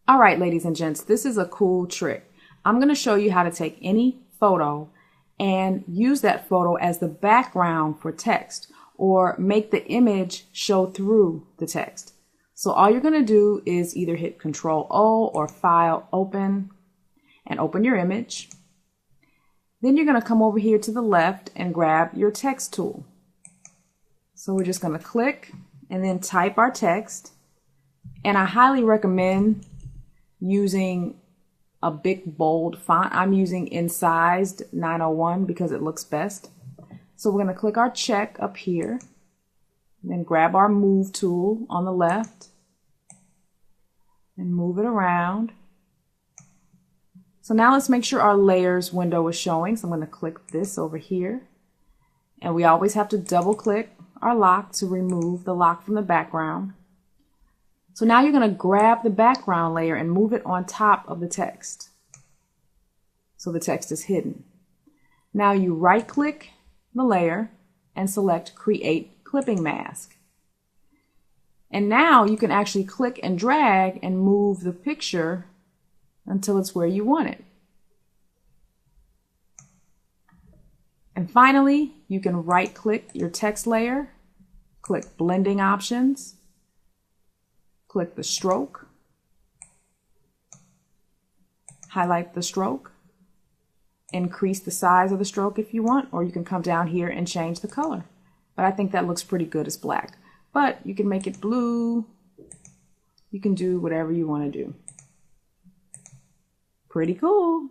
All right, ladies and gents, this is a cool trick. I'm going to show you how to take any photo and use that photo as the background for text or make the image show through the text. So all you're going to do is either hit Control O or File Open and open your image. Then you're going to come over here to the left and grab your text tool. So we're just going to click and then type our text. And I highly recommend using a big bold font. I'm using incised 901 because it looks best. So we're going to click our check up here, and then grab our move tool on the left and move it around. So now let's make sure our layers window is showing. So I'm going to click this over here, and we always have to double click our lock to remove the lock from the background. So now you're going to grab the background layer and move it on top of the text, so the text is hidden. Now you right click the layer and select Create Clipping Mask. And now you can actually click and drag and move the picture until it's where you want it. And finally, you can right click your text layer, click Blending Options, click the stroke, highlight the stroke, increase the size of the stroke if you want, or you can come down here and change the color. But I think that looks pretty good as black. But you can make it blue. You can do whatever you want to do. Pretty cool.